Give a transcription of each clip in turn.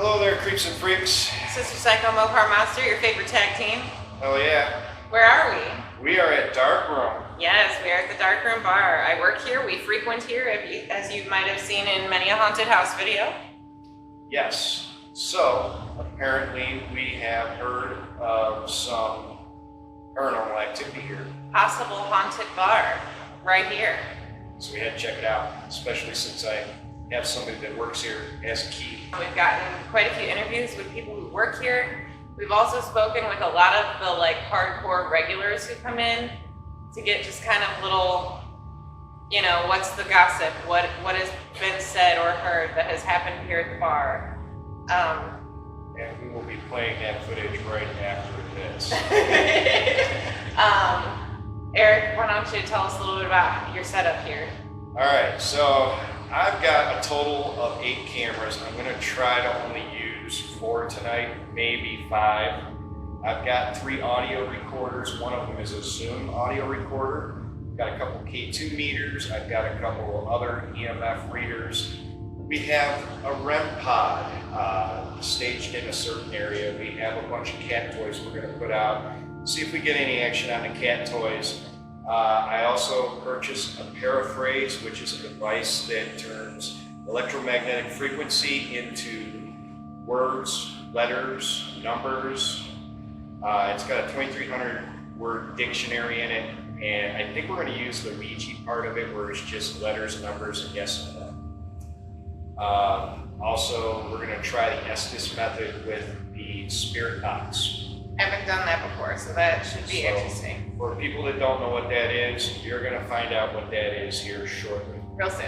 Hello there, creeps and freaks. Sister Psycho Mopar Monster, your favorite tag team. Hell yeah. Where are we? We are at Dark Room. Yes, we are at the Dark Room Bar. I work here, we frequent here, as you might have seen in many a haunted house video. Yes. So, apparently we have heard of some paranormal activity here. Possible haunted bar, right here. So we had to check it out, especially since I have somebody that works here as a key. We've gotten quite a few interviews with people who work here. We've also spoken with a lot of the hardcore regulars who come in to get just kind of little, you know, what's the gossip, what has been said or heard that has happened here at the bar. And we will be playing that footage right after this. Eric, why don't you tell us a little bit about your setup here? All right, so I've got a total of 8 cameras. I'm going to try to only use 4 tonight, maybe 5. I've got 3 audio recorders. One of them is a Zoom audio recorder. I've got a couple K2 meters. I've got a couple of other EMF readers. We have a REM pod staged in a certain area. We have a bunch of cat toys we're going to put out. See if we get any action on the cat toys. I also purchased a paraphrase, which is a device that turns electromagnetic frequency into words, letters, numbers. It's got a 2,300 word dictionary in it, and I think we're going to use the Ouija part of it, where it's just letters, numbers, and yes and no. Also, we're going to try the Estes method with the spirit box. I haven't done that before, so that should be interesting. For people that don't know what that is, you're going to find out what that is here shortly. Real soon.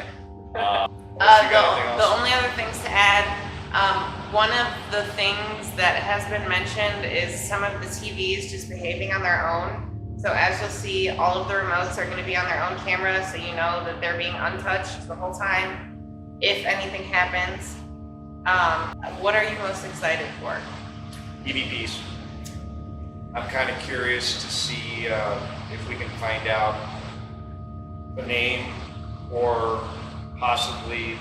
The only other things to add, one of the things that has been mentioned is some of the TVs just behaving on their own. So as you'll see, all of the remotes are going to be on their own camera, so you know that they're being untouched the whole time. If anything happens, what are you most excited for? EVPs. I'm kind of curious to see if we can find out the name or possibly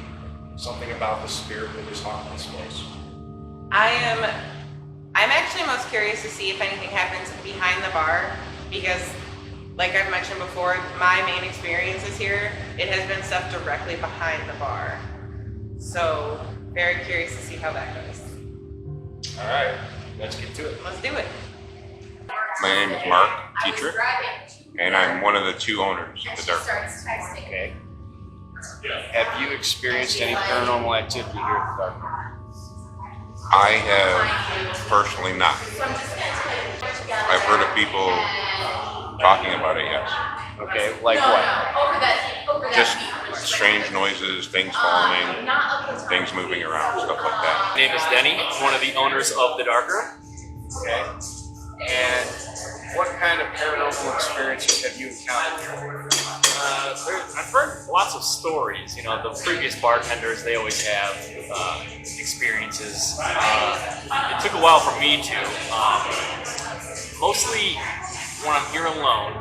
something about the spirit that is haunting this place. I'm actually most curious to see if anything happens behind the bar, because like I've mentioned before, my main experiences here, it has been stuff directly behind the bar. So very curious to see how that goes. All right, let's get to it. Let's do it. My name is Mark Dietrich, and I'm one of the 2 owners of the Dark Room. Okay. Have you experienced any paranormal activity here at the Dark Room? I have personally not. I've heard of people talking about it, yes. Okay, like what? Just strange noises, things falling, things moving around, stuff like that. My name is Denny, one of the owners of the Dark Room. Okay. And what kind of paranormal experiences have you encountered? I've heard lots of stories. You know, the previous bartenders, they always have experiences. It took a while for me to. Mostly when I'm here alone,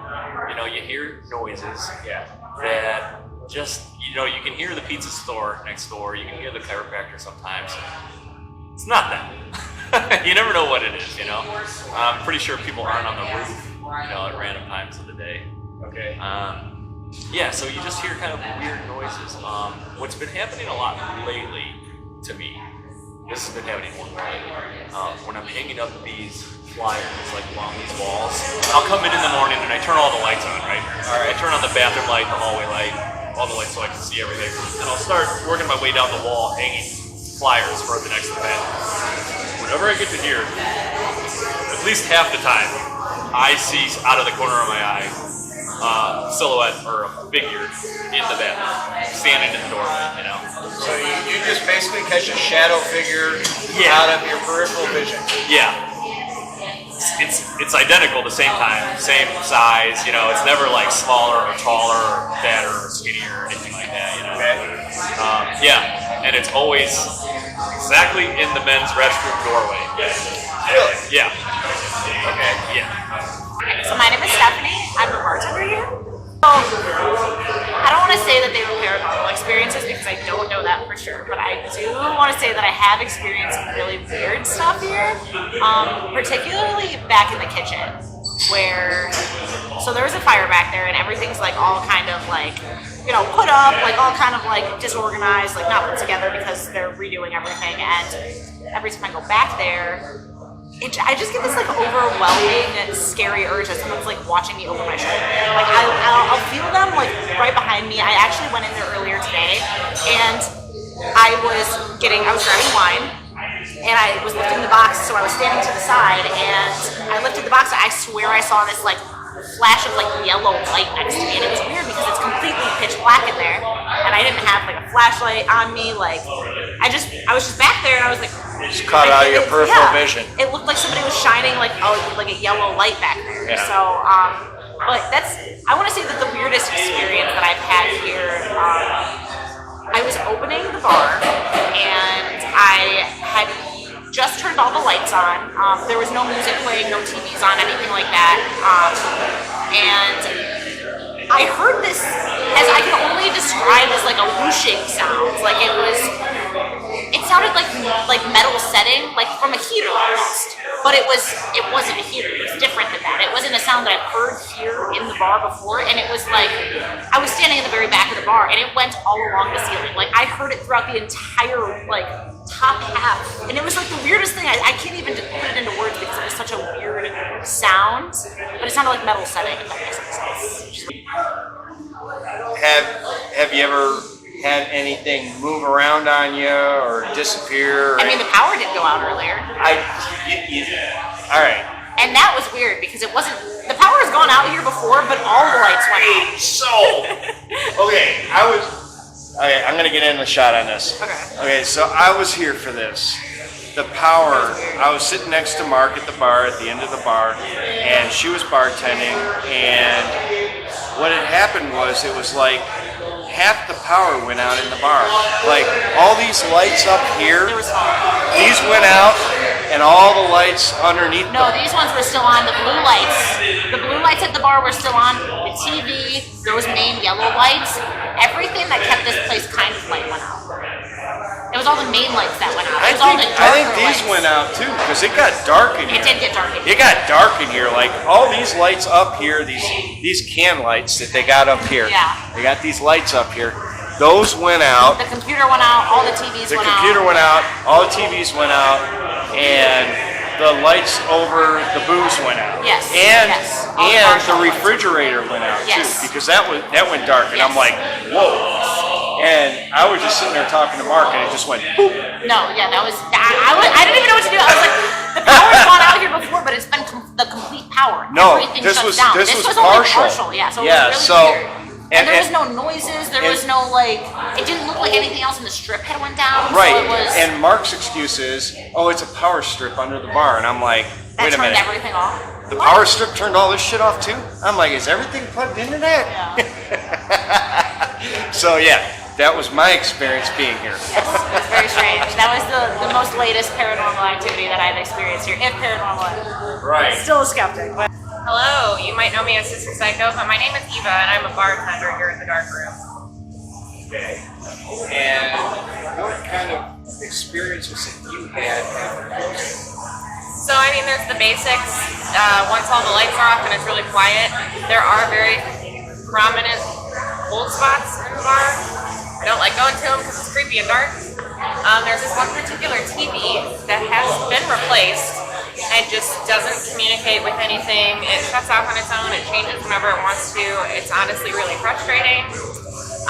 you know, you hear noises that just, you know, you can hear the pizza store next door, you can hear the chiropractor sometimes. It's not that. You never know what it is, you know. I'm pretty sure people aren't on the roof, you know, at random times of the day. Okay. Yeah, so you just hear kind of weird noises. What's been happening a lot lately to me, this has been happening more lately, when I'm hanging up these flyers like along these walls. I'll come in the morning and I turn all the lights on, right? I turn on the bathroom light, the hallway light, all the lights so I can see everything. And I'll start working my way down the wall, hanging flyers for the next event. Whenever I get to here, at least half the time, I see out of the corner of my eye silhouette or a figure in the bathroom, standing in the doorway, you know. So you just basically catch a shadow figure out of your peripheral vision. Yeah. It's identical the same time, same size, you know, it's never like smaller or taller or fatter or skinnier or anything like that, you know. Okay. Yeah, and it's always exactly in the men's restroom doorway. Really? Yeah. Okay. Yeah. So my name is Stephanie. I'm a bartender here. So I don't want want to say that they were paranormal experiences because I don't know that for sure, but I do want to say that I have experienced some really weird stuff here, particularly back in the kitchen, where, so there was a fire back there and everything's like all kind of like, you know, put up, like all kind of like disorganized, like not put together because they're redoing everything. And every time I go back there, I just get this like overwhelming, scary urge that someone's like watching me over my shoulder. Like I'll feel them like right behind me. I actually went in there earlier today, and I was driving wine, and I was lifting the box. So I was standing to the side, and I lifted the box. And I swear I saw this like flash of like yellow light next to me, and it was weird because it's completely pitch black in there, and I didn't have like a flashlight on me. Like I was just back there, and I was like. It's caught out of your peripheral vision. It looked like somebody was shining like a yellow light back there. Yeah. So, but I want to say that the weirdest experience that I've had here, I was opening the bar and I had just turned all the lights on. There was no music playing, no TVs on, anything like that. And I heard this, as I can only describe as like a whooshing sound. Like it sounded like metal setting, like from a heater almost. But it wasn't a heater. It was different than that. It wasn't a sound that I've heard here in the bar before. And it was like, I was standing at the very back of the bar and it went all along the ceiling. Like I heard it throughout the entire like top half. And it was like the weirdest thing. I can't even put it into words because it was such a weird sound. But it sounded like metal setting, if that makes any sense. Have you ever had anything move around on you or disappear? I mean, the power did go out earlier. All right. And that was weird because it wasn't, the power has gone out here before, but all the lights went out. So, okay, I'm going to get in the shot on this. Okay, so I was here for this. The power, I was sitting next to Mark at the bar, at the end of the bar, and she was bartending, and what had happened was it was like half the power went out in the bar. Like all these lights up here, these went out, and all the lights underneath. No, these ones were still on. The blue lights at the bar were still on. The TV, those main yellow lights, everything that kept this place kind of light went out. It was all the main lights that went out. It was all the darker I think these lights. went out too because it got dark in here. It did get dark in here. It got dark in here. Like all these lights up here, these can lights that they got up here. Yeah. They got these lights up here. Those went out. The computer went out. All the TVs went out. The computer went out. All the TVs went out, and the lights over the booze went out. Yes. And All and partial the lights. refrigerator went out Yes. too because that went dark, and Yes. I'm like, whoa. And I was just sitting there talking to Mark, and it just went boop. No, yeah, that was. I didn't even know what to do. I was like, the power's gone out here before, but it's been the complete power. No, Everything this shuts was down. this was only partial. partial. Yeah, so it Yeah, was so- really weird. And there was no noises. There was no like. It didn't look like anything else in the strip had went down. Right, So it was. and Mark's excuse is, oh, it's a power strip under the bar, and I'm like, that wait a turned minute. everything off. The power strip turned all this shit off too? I'm like, is everything plugged into that? Yeah. So yeah, that was my experience being here. Yes, it was very strange. That was the most latest paranormal activity that I've experienced here. If paranormal, Right. still a skeptic. But Hello, you might know me as Sister Psycho, but my name is Eva and I'm a bartender here at the Dark Room. Okay. And what kind of experiences have you had after closing? So, I mean, there's the basics. Once all the lights are off and it's really quiet, there are very prominent cold spots in the bar. I don't like going to them because it's creepy and dark. There's this one particular TV that has been replaced and just doesn't communicate with anything. It shuts off on its own. It changes whenever it wants to. It's honestly really frustrating.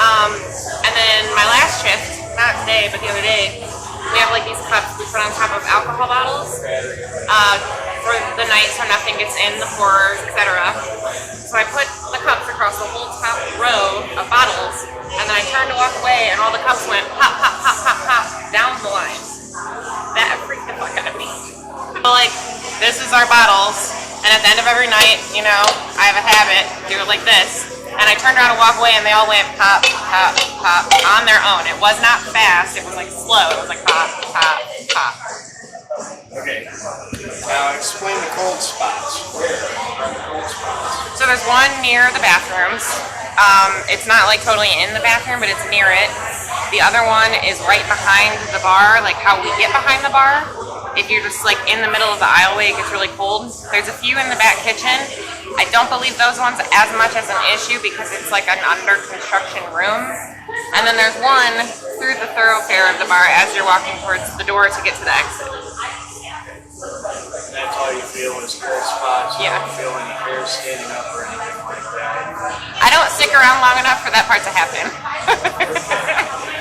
And then my last shift, not today, but the other day, we have like these cups we put on top of alcohol bottles for the night so nothing gets in the pourers, etc. So I put the cups across the whole top row of bottles, and then I turned to walk away, and all the cups went pop, pop, pop, pop, pop down the line. That freaked the fuck out of me. So like, this is our bottles, and at the end of every night, you know, I have a habit, do it like this. And I turned around and walked away, and they all went pop, pop, pop on their own. It was not fast, it was like slow. It was like pop, pop, pop. Okay. Now explain the cold spots. Where are the cold spots? So there's one near the bathrooms. It's not like totally in the bathroom, but it's near it. The other one is right behind the bar, like how we get behind the bar. If you're just like in the middle of the aisleway, it gets really cold. There's a few in the back kitchen. I don't believe those ones as much as an issue because it's like an under construction room. And then there's one through the thoroughfare of the bar as you're walking towards the door to get to the exit. That's all you feel is cold spots. You Yeah. don't feel any hair standing up or anything like that. I don't stick around long enough for that part to happen.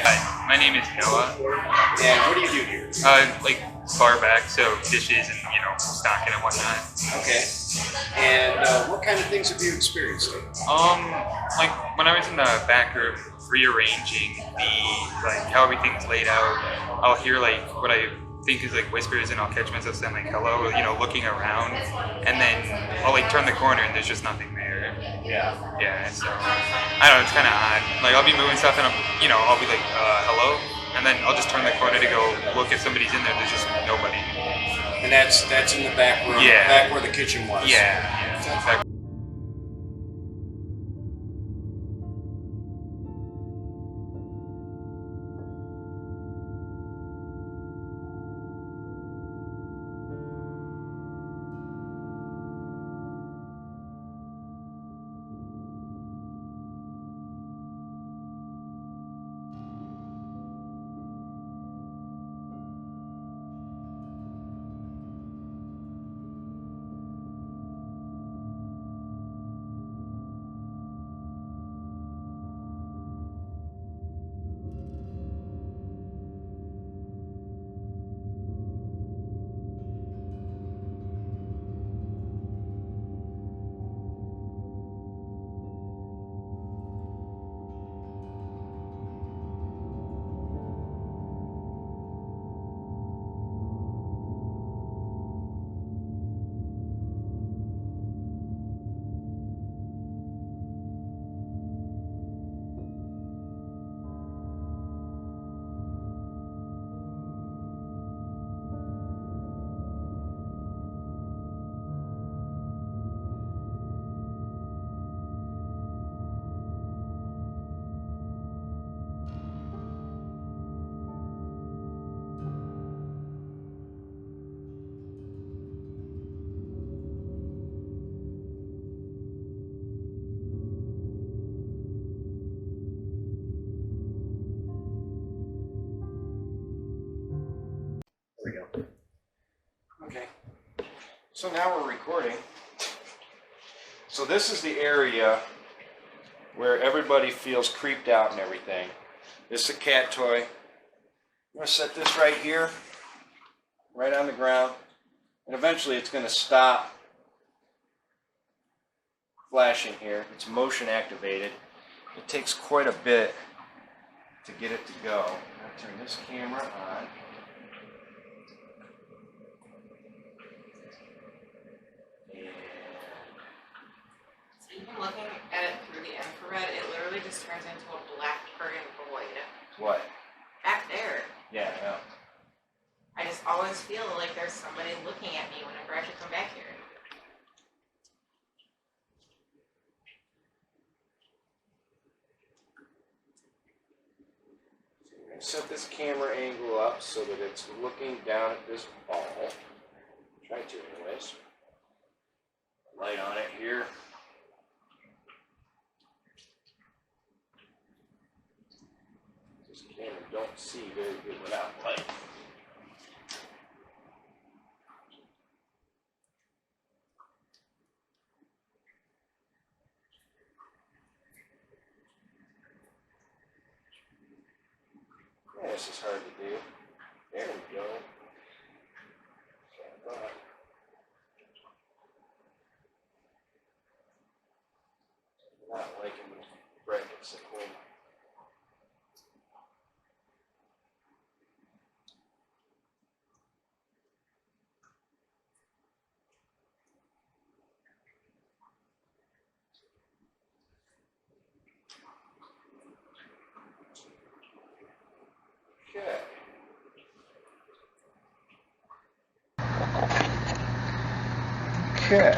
Hi, my name is Noah. And what do you do here? Like bar back, so dishes and stocking and whatnot. Okay. And what kind of things have you experienced? Like when I was in the back room rearranging how everything's laid out, I'll hear like what I think is like whispers, and I'll catch myself saying like hello, looking around, and then I'll like turn the corner and there's just nothing there. Yeah, so I don't know, it's kind of odd. Like I'll be moving stuff and I'll be like hello, and then I'll just turn the corner to go look if somebody's in there. There's just nobody. And that's in the back room. Yeah. Back where the kitchen was. Yeah. Exactly. Okay, so now we're recording. So this is the area where everybody feels creeped out and everything. This is a cat toy. I'm going to set this right here, right on the ground, and eventually it's going to stop flashing here. It's motion activated. It takes quite a bit to get it to go. I'm going to turn this camera on. Even looking at it through the infrared, it literally just turns into a black friggin' void. What? Back there. Yeah, I know. I just always feel like there's somebody looking at me whenever I should come back here. So we're going to set this camera angle up so that it's looking down at this ball. Try to anyways. Light on it here. This camera don't see very good without light. Yeah, this is hard to do. There we go. Not liking the brightness at home. Okay.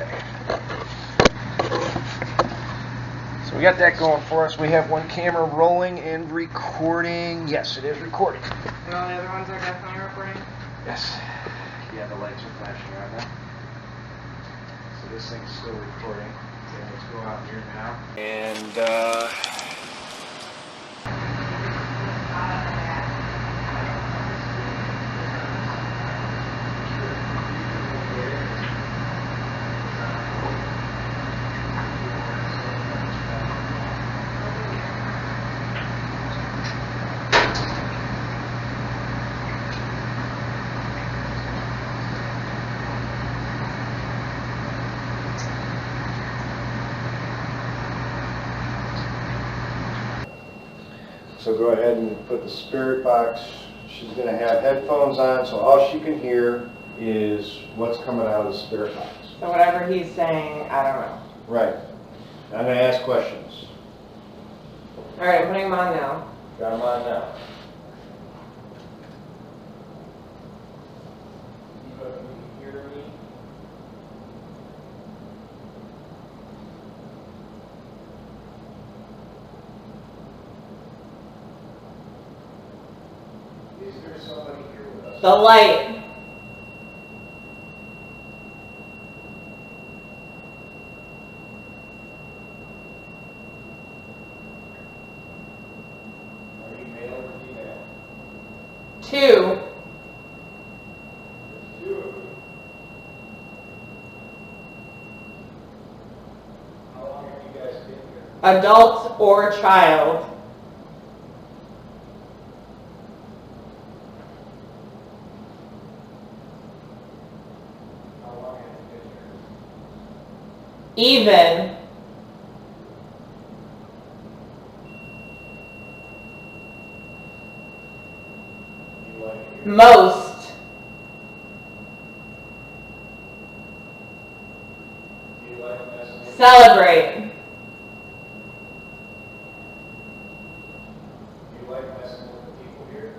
So we got that going for us. We have one camera rolling and recording. Yes, it is recording. And all the other ones are definitely recording? Yes. Yeah, the lights are flashing on now. So this thing's still recording. Okay, let's go out here now. And, so go ahead and put the spirit box. She's going to have headphones on, so all she can hear is what's coming out of the spirit box. So whatever he's saying, I don't know. Right. I'm going to ask questions. All right, I'm putting them on now. Got them on now. Eva, can you hear me? Is there somebody here with us? The light. Are you male or female? 2. There's 2 of you. How long have you guys been here? Adult or child. How long have you been here? Even. You like it here? Most. You like messing with Celebrate. You like messing with the people here?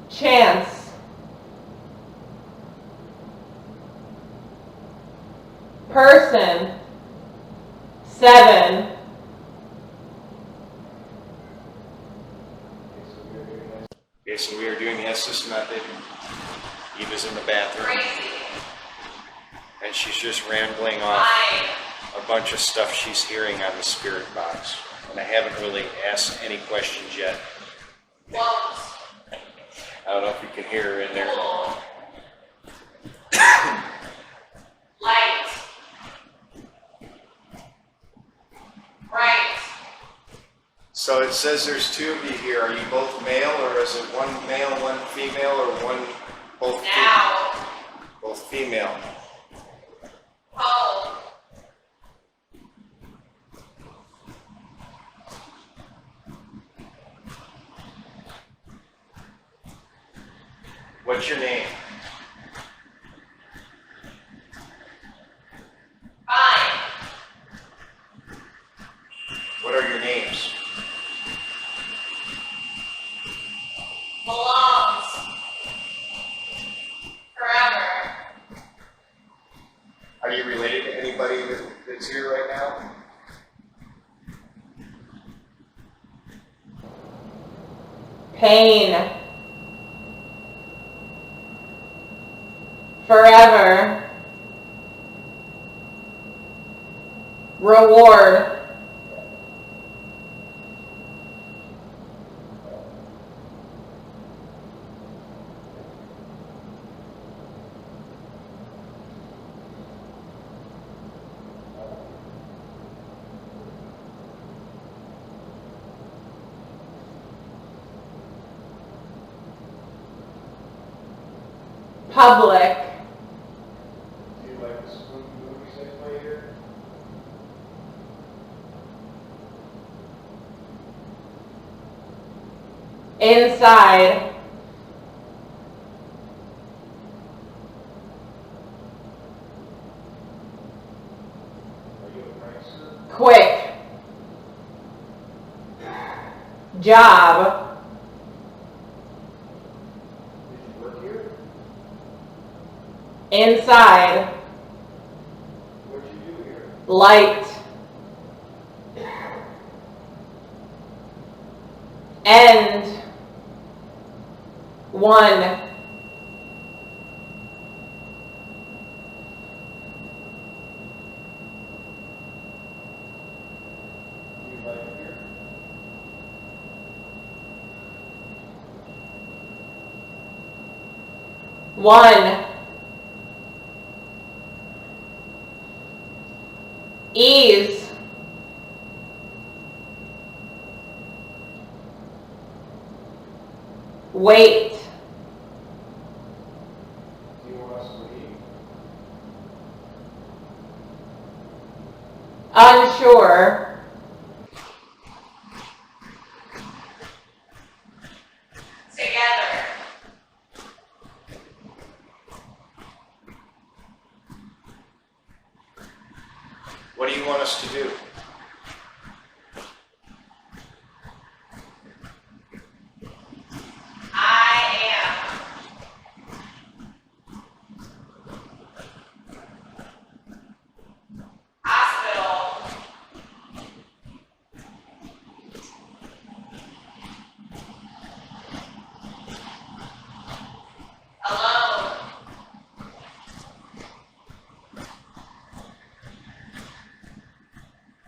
Chance. Person. 7. Okay, so we are doing the assist method. Eva's in the bathroom. And she's just rambling off a bunch of stuff she's hearing on the spirit box. And I haven't really asked any questions yet. I don't know if you can hear her in there. Light. Right. So it says there's 2 of you here. Are you both male, or is it one male, one female, or both Now. both female? Home. What's your name? Fine. What are your names? Belongs. Forever. Are you related to anybody that's here right now? Pain. Forever. Reward. Public. Do you like the spooky movies they play here? Inside. Are you a prankster? Quick. Job. Did you work here? Inside. What's light, end, one, one, ease, wait, unsure, together, What do you want us to do? I am. Hospital. Alone.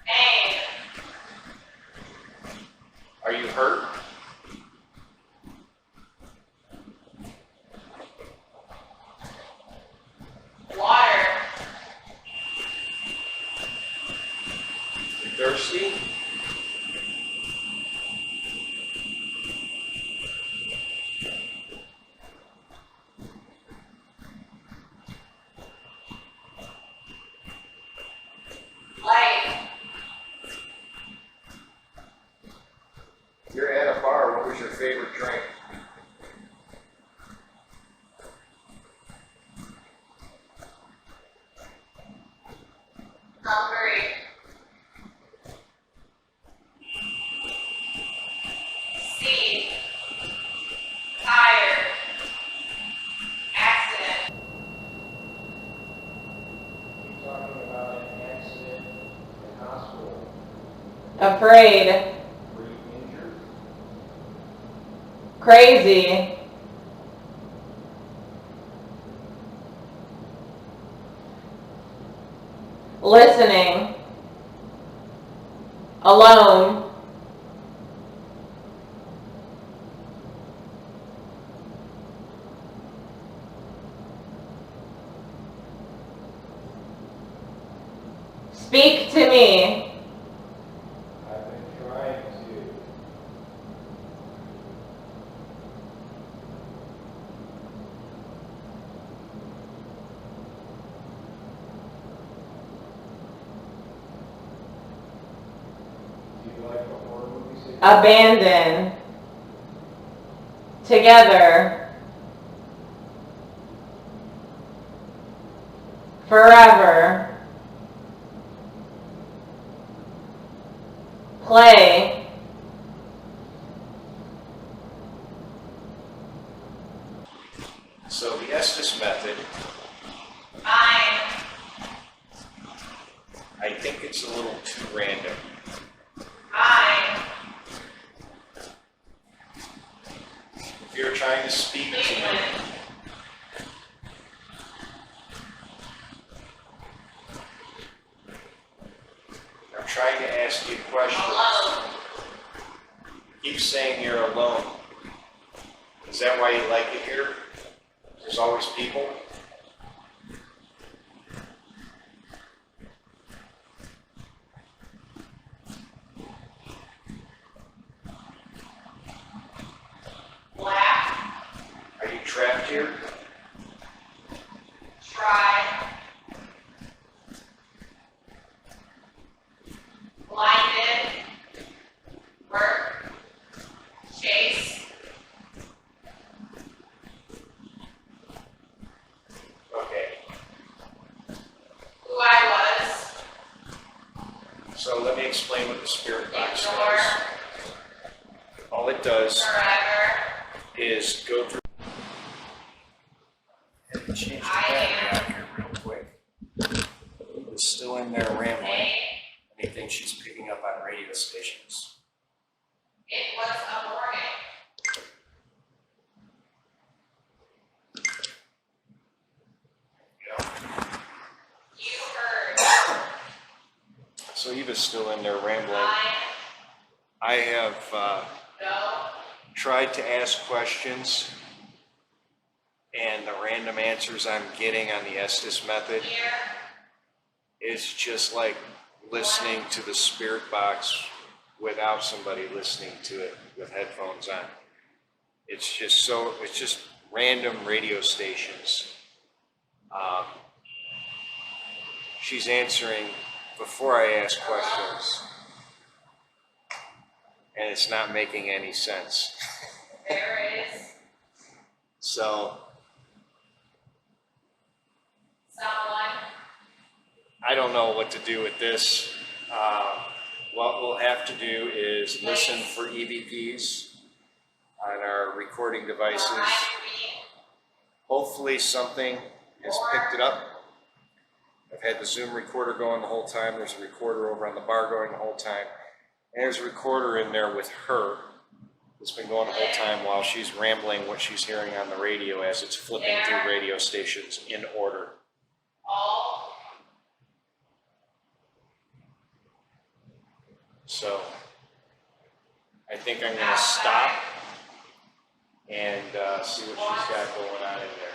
Pain. Are you hurt? Water. You thirsty? Light. You're at a bar. What was your favorite drink? Hungry. See. Tired. Accident. You're talking about an accident in hospital. Afraid. Were you injured? Crazy. Listening. Alone. Speak to me. I've been trying to. Do you like the horror movies? Abandon. Together. Forever. Play. So the Estes method, Fine. I think it's a little too random. Fine. If you're trying to speak to me, I'm trying to ask you a question. Alone. Keep saying you're alone. Is that why you like it here? There's always people? Black. Are you trapped here? Try. Blinded. Work. Chase. Okay. Who I was. So let me explain what the spirit box Ignore. does. All it does Forever. is go through. Change the I battery am. out here real quick. This still in there rambling, and he thinks she's picking up on radio stations. It was a warning. You heard. So Eva's still in there rambling. I have tried to ask questions, and the random answers I'm getting on the Estes method is just like listening to the spirit box without somebody listening to it with headphones on. It's just random radio stations. She's answering before I ask questions, and it's not making any sense. There it is. So Someone. I don't know what to do with this. What we'll have to do is listen for EVPs on our recording devices. Hopefully something has picked it up. I've had the Zoom recorder going the whole time. There's a recorder over on the bar going the whole time. And there's a recorder in there with her that's been going the whole time while she's rambling what she's hearing on the radio as it's flipping through radio stations in order. So I think I'm going to stop and see what she's got going on in there.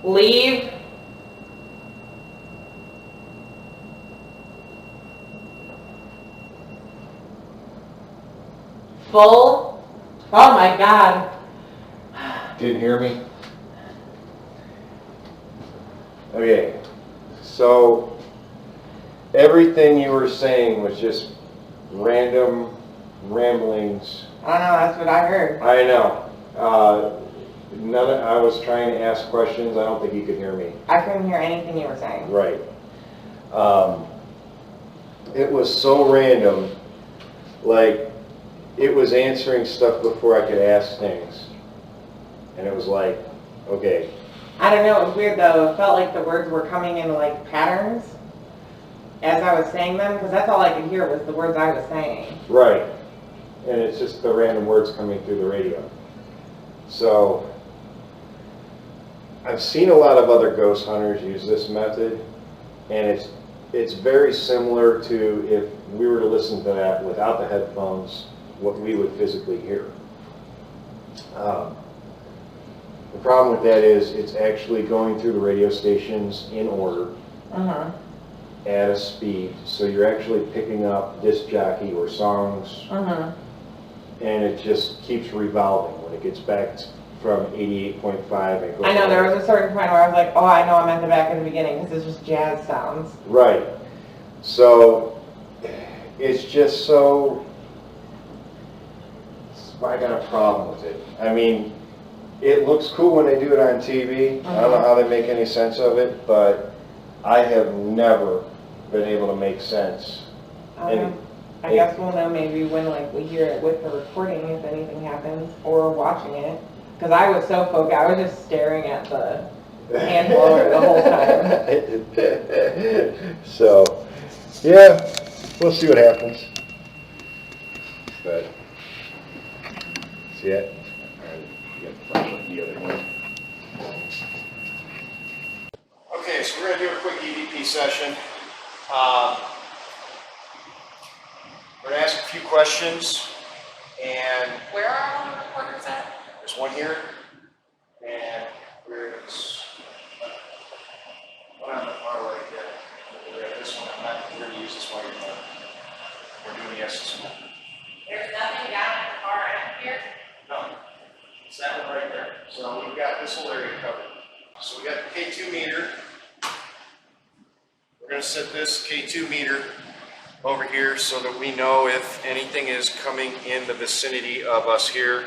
Leave. Full. Oh my God. Didn't hear me? Okay, so everything you were saying was just random ramblings. I don't know, that's what I heard. I know. I was trying to ask questions. I don't think you could hear me. I couldn't hear anything you were saying. Right. It was so random. Like, it was answering stuff before I could ask things. And it was like, okay. I don't know, it was weird though. It felt like the words were coming in like patterns as I was saying them, because that's all I could hear was the words I was saying. Right. And it's just the random words coming through the radio. So, I've seen a lot of other ghost hunters use this method, and it's very similar to if we were to listen to that without the headphones, what we would physically hear. The problem with that is it's actually going through the radio stations in order at a speed, so you're actually picking up disc jockey or songs, and it just keeps revolving. When it gets back from 88.5 and goes I know, there was a certain point where I was like, oh, I know I'm at the back in the beginning, because it's just jazz sounds. Right. So it's just so, I got a problem with it. I mean, it looks cool when they do it on TV. I don't know how they make any sense of it, but I have never been able to make sense. I guess we'll know maybe when we hear it with the recording, if anything happens, or watching it. Because I was so focused, I was just staring at the hand blower the whole time. So, yeah, we'll see what happens. But, see it? The other one. Okay, so we're going to do a quick EVP session. We're going to ask a few questions, and Where are all the recorders at? there's one here, and there's one on the far right there. We have this one. I'm not going to use this one. We're doing the Estes one. There's nothing down at the far end here. No, it's that one right there. So we've got this whole area covered. So we got the K2 meter. We're going to set this K2 meter over here so that we know if anything is coming in the vicinity of us here.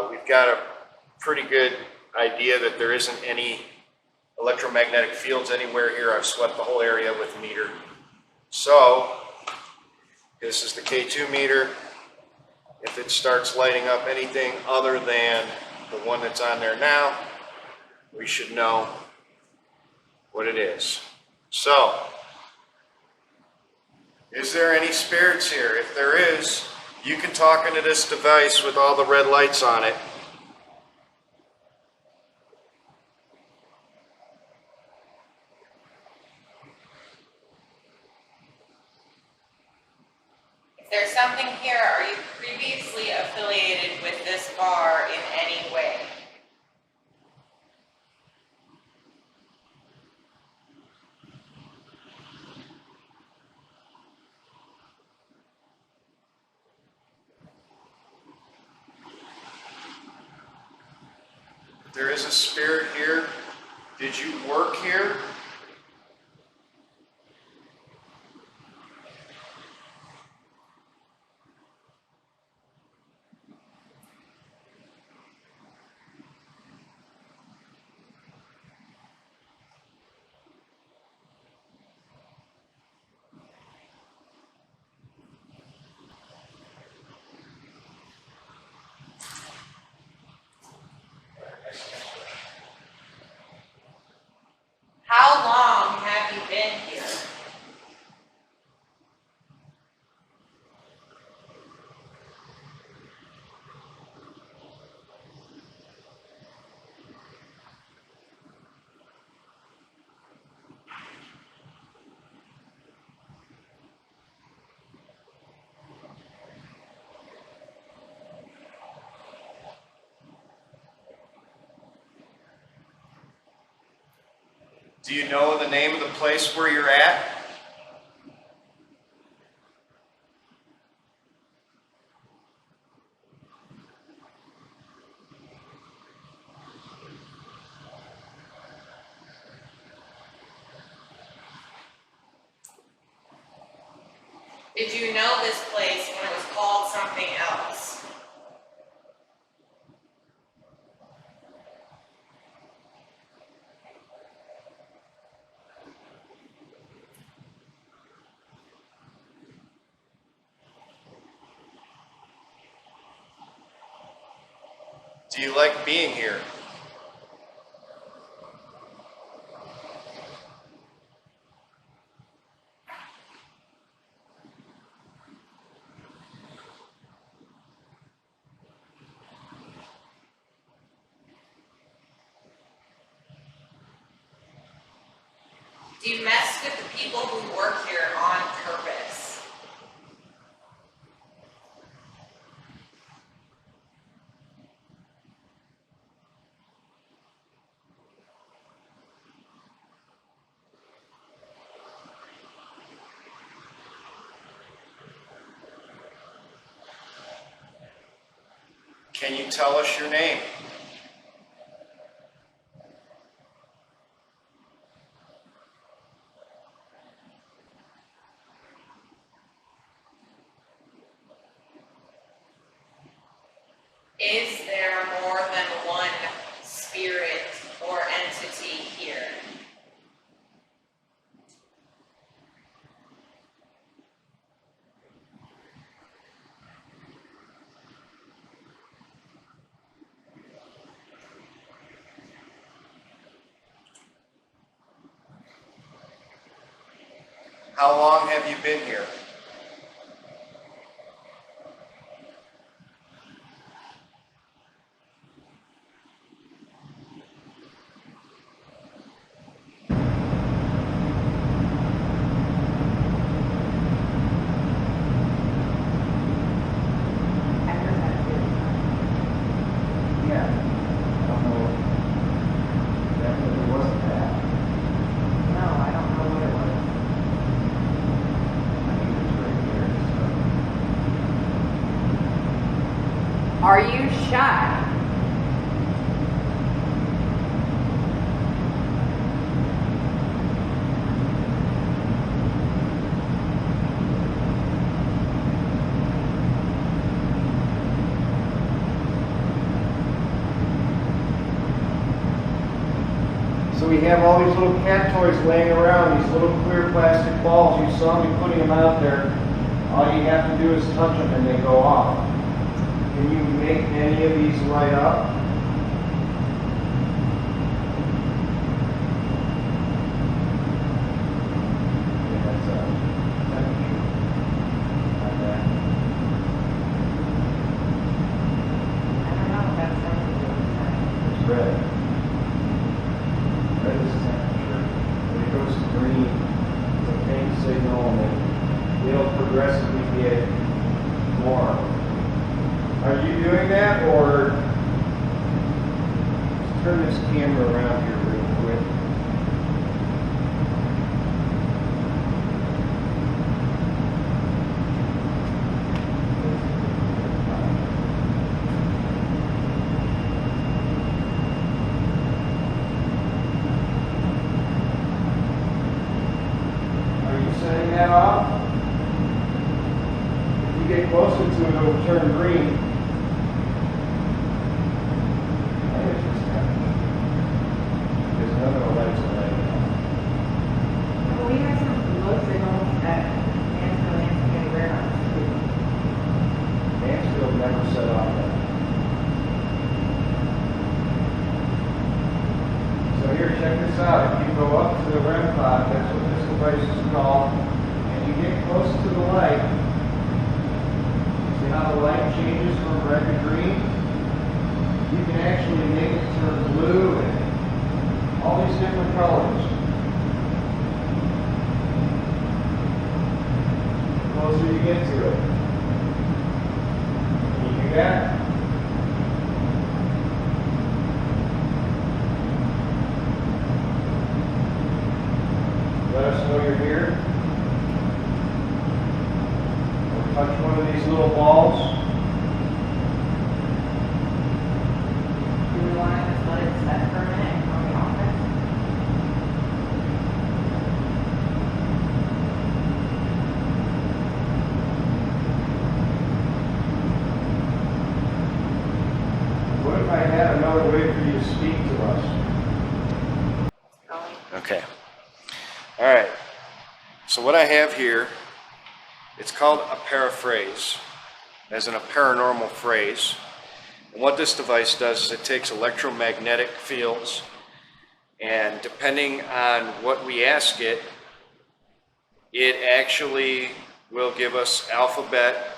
We've got a pretty good idea that there isn't any electromagnetic fields anywhere here. I've swept the whole area with the meter. So this is the K2 meter. If it starts lighting up anything other than the one that's on there now, we should know what it is. So, is there any spirits here? If there is, you can talk into this device with all the red lights on it. If there's something here, are you previously affiliated with this bar in any way? If there is a spirit here, did you work here? How long have you been here? Do you know the name of the place where you're at? Did you know this place when it was called something else? Do you like being here? Do you mess with the people who work here on purpose? Can you tell us your name? Is there more than one spirit or entity here? How long have you been here? Are you shy? So we have all these little cat toys laying around, these little clear plastic balls. You saw me putting them out there. All you have to do is touch them and they go off. Can you make any of these light up? Okay, that's a temperature on that. I don't know if that's something. It's red. Red is temperature. When it goes to green, it's a faint signal, and then it'll progressively get warm. Are you doing that, or let's turn this camera around here real quick? Are you setting that off? If you get closer to it, it'll turn green. There's none of the lights are lighting up. Well, we have some low signals at Mansfield and Spaghetti Warehouse too. Mansfield never set off that. So here, check this out. If you go up to the REM pod, that's what this device is called, and you get close to the light, see how the light changes from red to green? You can actually make it turn blue and all these different colors. The closer you get to it. Can you do that? Let us know you're here. Or touch one of these little balls. Do we want to just let it set for a minute on the office? What if I had another way for you to speak to us? Okay. All right. So what I have here, it's called a paraphrase, as in a paranormal phrase. And what this device does is it takes electromagnetic fields, and depending on what we ask it, it actually will give us alphabet,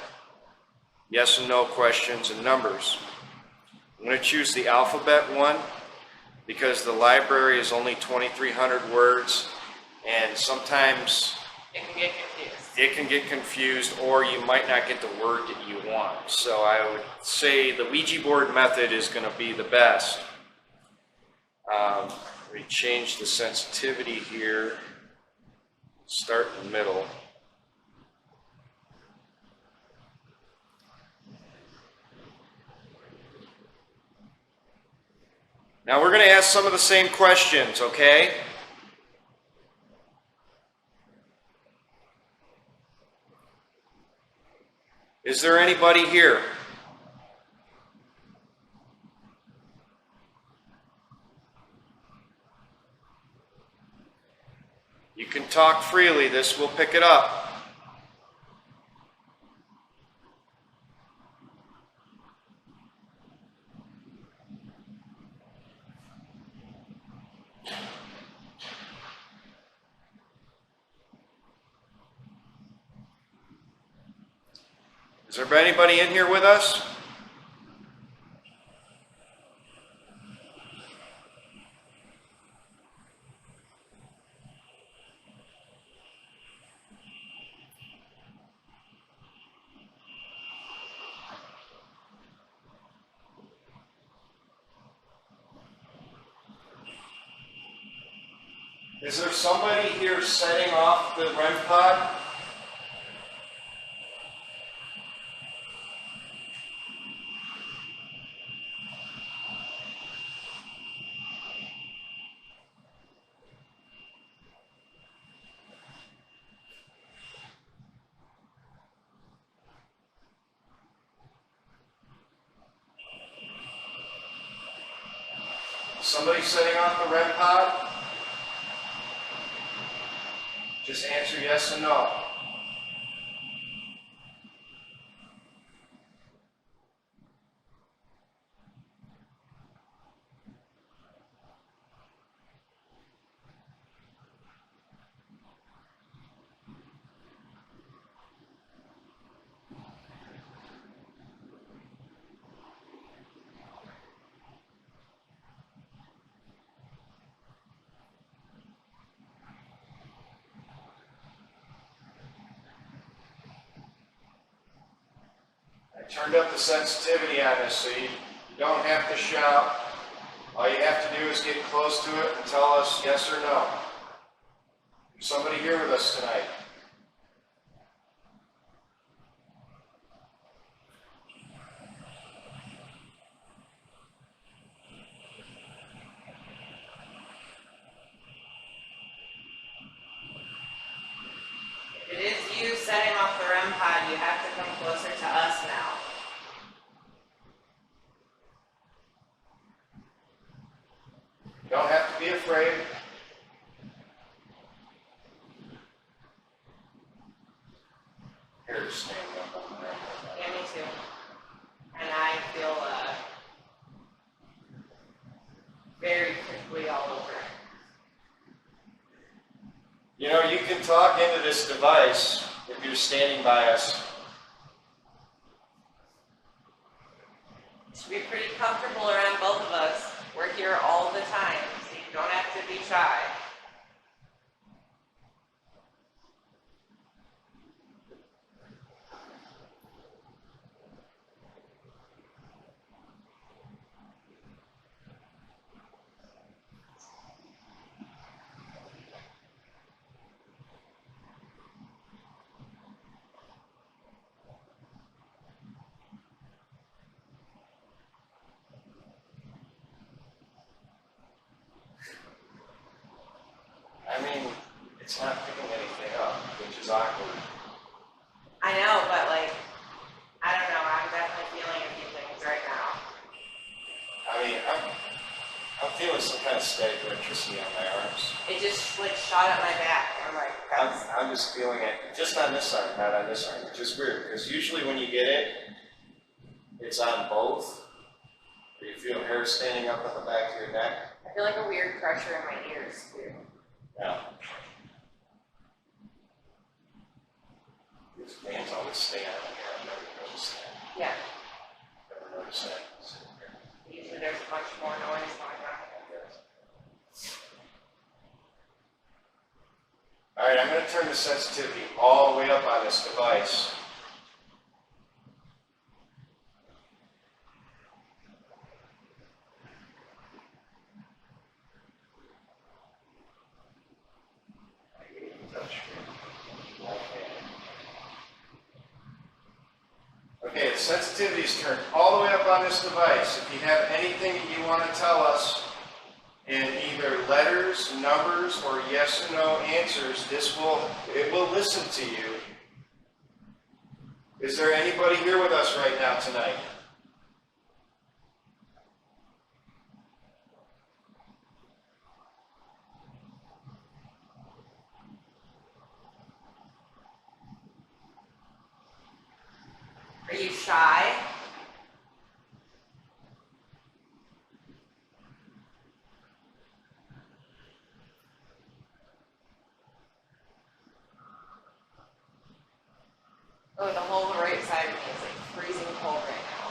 yes and no questions, and numbers. I'm going to choose the alphabet one because the library is only 2,300 words, and sometimes It can get confused. it can get confused, or you might not get the word that you want. So I would say the Ouija board method is going to be the best. We change the sensitivity here. Start in the middle. Now we're going to ask some of the same questions, okay? Is there anybody here? You can talk freely. This will pick it up. Is there anybody in here with us? Is there somebody here setting off the REM pod? Somebody setting off the REM pod? Just answer yes and no. turned up the sensitivity on this so you don't have to shout. All you have to do is get close to it and tell us yes or no. Is somebody here with us tonight? If it is you setting off the REM pod, you have to come closer to us now. You don't have to be afraid. Here's standing up on the REM pod. Yeah, me too. And I feel very quickly all over. You know, you can talk into this device if you're standing by us. You should be pretty comfortable around both of us. We're here all the time, so you don't have to be shy. I mean, it's not picking anything up, which is awkward. I know, but like, I don't know, I'm definitely feeling a few things right now. I mean, I'm feeling some kind of static electricity on my arms. It just like shot at my back. I'm like, that's, I'm just feeling it, just on this arm, not on this arm, which is weird, because usually when you get it, it's on both. You feel hair standing up on the back of your neck. I feel like a weird pressure in my ears too. Yeah. These fans always stay on here. I've never noticed that. Yeah, Never noticed that. usually there's much more noise going on. All right, I'm going to turn the sensitivity all the way up on this device. Okay, the sensitivity is turned all the way up on this device. If you have anything that you want to tell us in either letters, numbers, or yes or no answers, it will listen to you. Is there anybody here with us right now tonight? Are you shy? Oh, the whole right side of me is like freezing cold right now.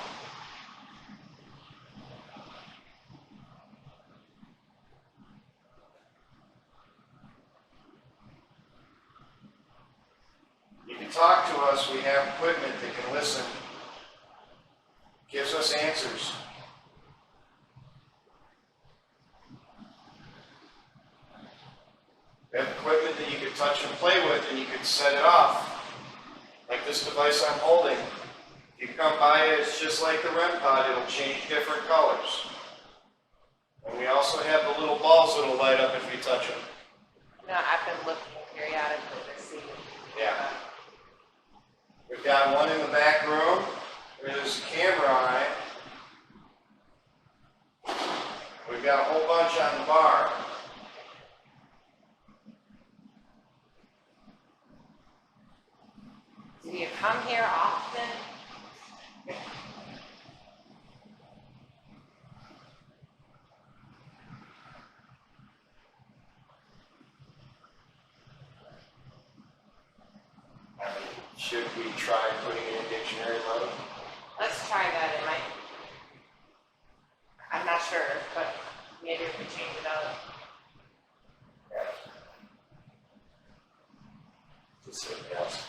You can talk to us. We have equipment that can listen. Gives us answers. We have equipment that you could touch and play with, and you could set it off. Like this device I'm holding. If you come by it, it's just like the REM pod. It'll change different colors. And we also have the little balls that'll light up if you touch them. No, I've been looking periodically to see. Yeah. We've got one in the back room. There's a camera on it. We've got a whole bunch on the bar. Do you come here often? Should we try putting it in dictionary mode? Let's try that. It might. I'm not sure, but maybe if we change it up. Yeah. Just say yes.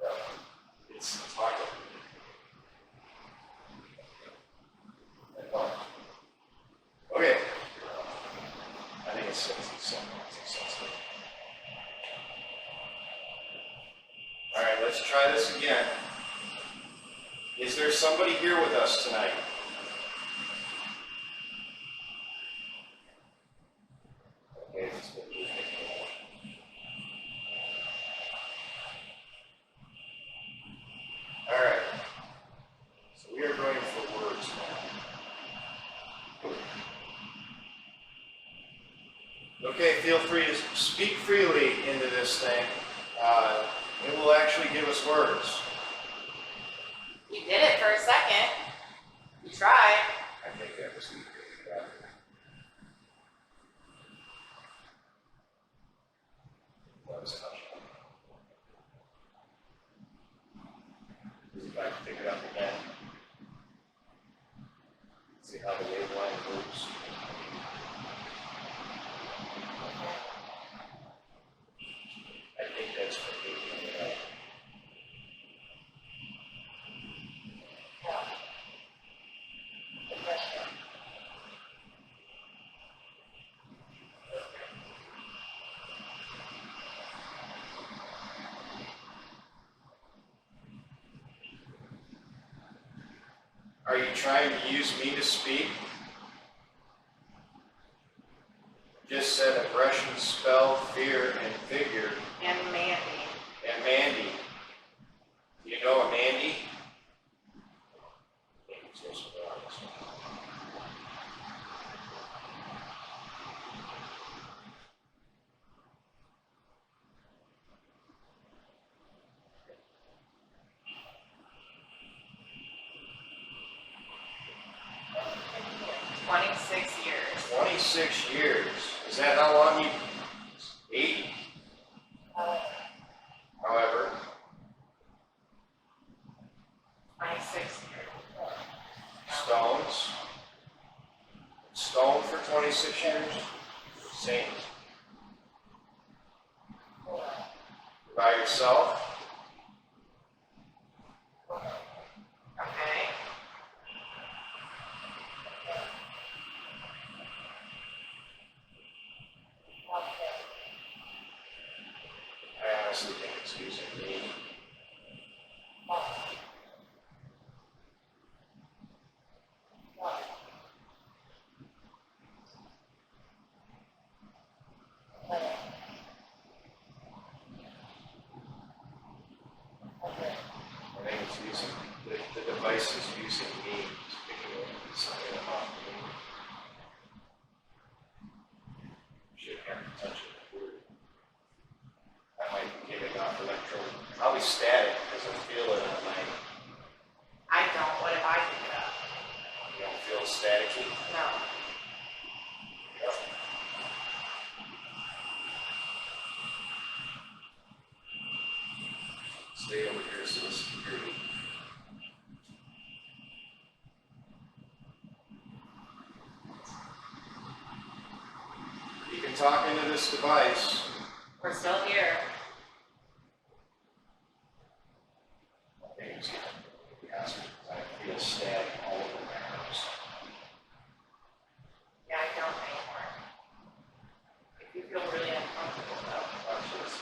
Yeah. It's like All right, let's try this again. Is there somebody here with us tonight? Okay, let's go. All right. So we are going for words now. Okay, feel free to speak freely into this thing. It will actually give us words. You did it for a second. You tried. I think that was good. That was enough. See if I can pick it up again. See how the waveline moves. I think that's for picking it up. Are you trying to use me to speak? Just said aggression, spell, fear, and figure. And Mandy. And Mandy. Do you know a Mandy? Years. 26 years. Is that how long you? 8? However. 26 years. Stones. Stone for 26 years. Saint. By yourself. Okay. I honestly think it's using me. I think it's using, the device is using me. It's picking up something off me. Should have to touch it. I might be giving off electro. Probably static because I feel it on my. I don't. What if I pick it up? You don't feel staticky? No. Yep. Stay over here so this security. You can talk into this device. We're still here. I feel static all over my house. Yeah, I don't anymore. If you feel really uncomfortable though. Watch this.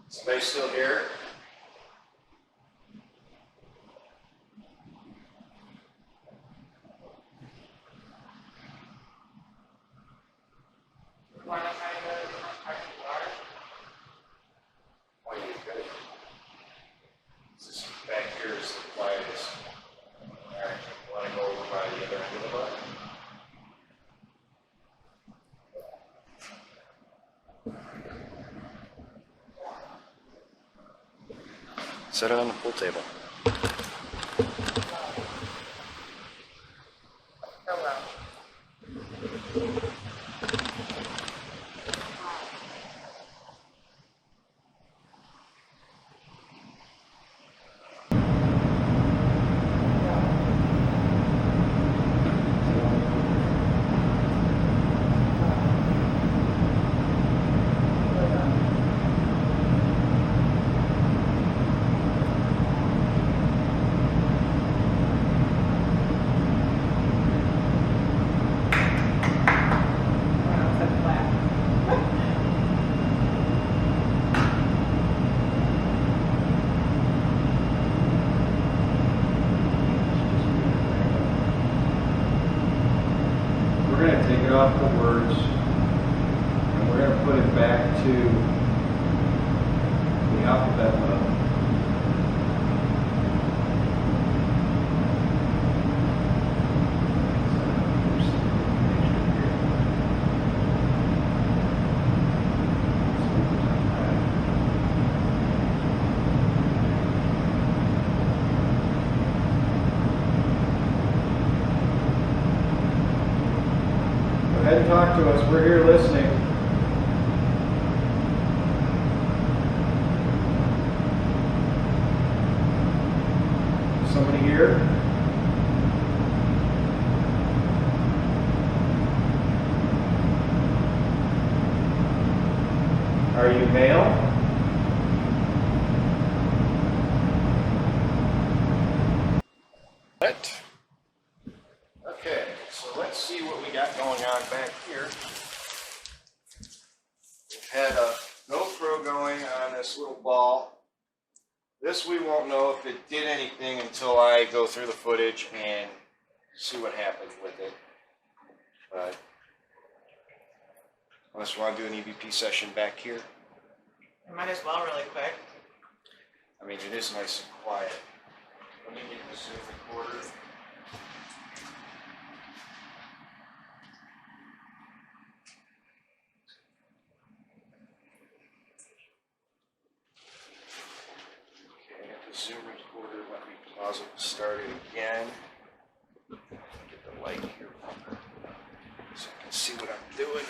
Somebody still here? You want to try to go to a different part of the yard? Why are you good? This back here is the quietest. Alright, want to go over by the other end of the barn? Set it on the pool table. Hello. we're gonna take it off the words and we're gonna put it back to the alphabet level. Go ahead and talk to us. We're here listening. Somebody here? Are you male? What? Okay, so let's see what we got going on back here. We've had a GoPro going on this little ball. This we won't know if it did anything until I go through the footage and see what happens with it. But unless we want to do an EVP session back here. Might as well really quick. I mean, it is nice and quiet. Let me get the Zoom recorder. Okay, I got the Zoom recorder. Let me pause it and start it again. Get the light here so I can see what I'm doing.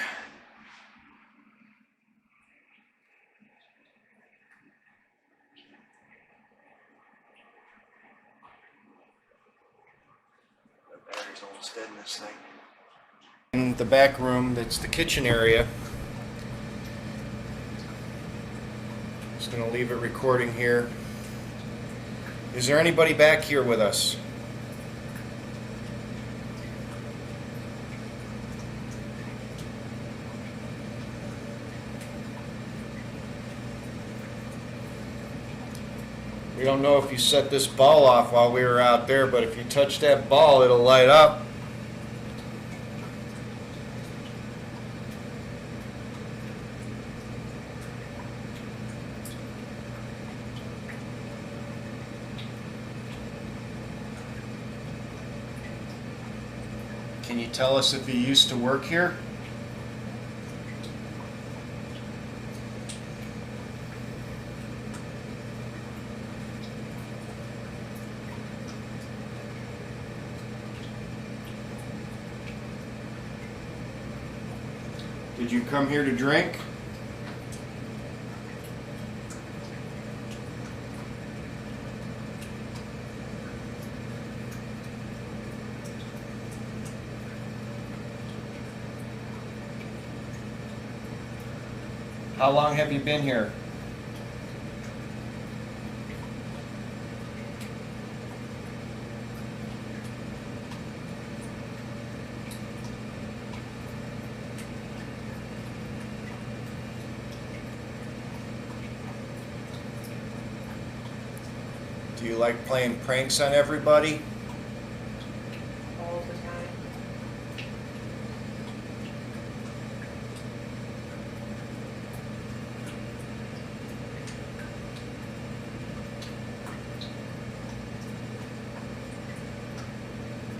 The battery's almost dead in this thing. In the back room, that's the kitchen area. Just gonna leave it recording here. Is there anybody back here with us? We don't know if you set this ball off while we were out there, but if you touch that ball, it'll light up. Can you tell us if you used to work here? Did you come here to drink? How long have you been here? Do you like playing pranks on everybody? All the time.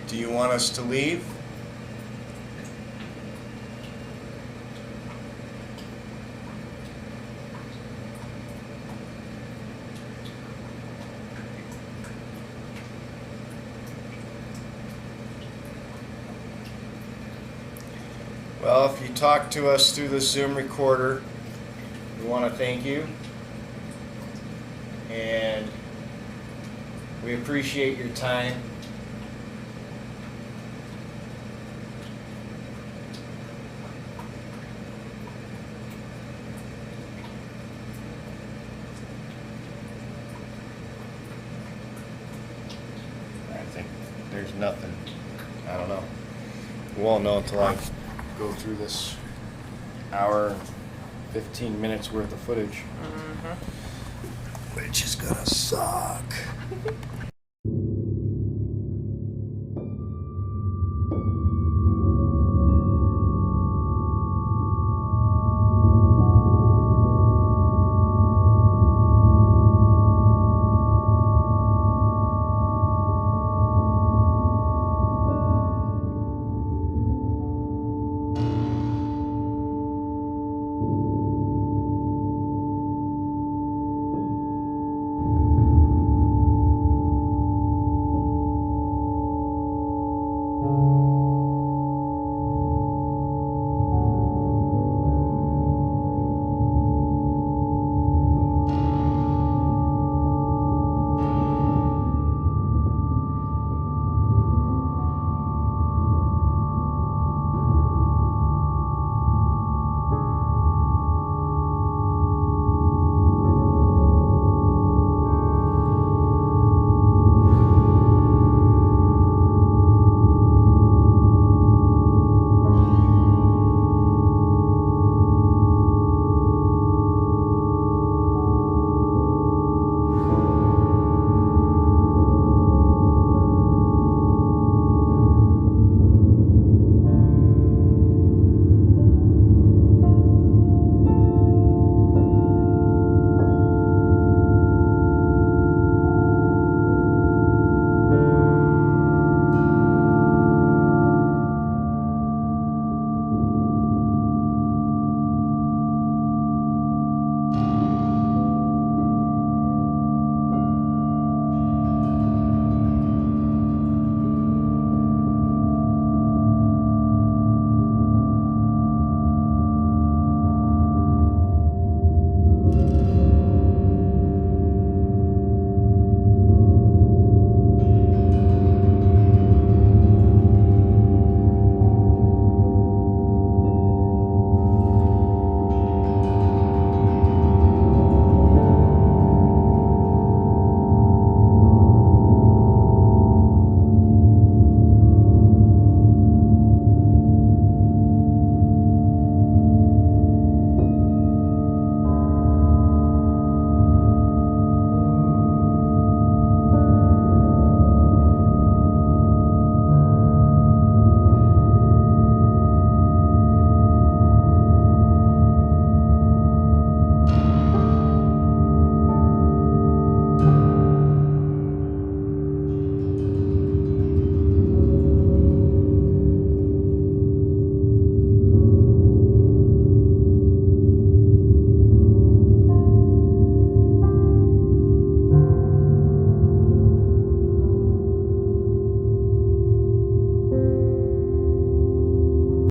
Do you want us to leave? Well, if you talk to us through the Zoom recorder, we want to thank you. And we appreciate your time. I think there's nothing. I don't know. We won't know until I go through this hour and 15 minutes worth of footage. Which is gonna suck.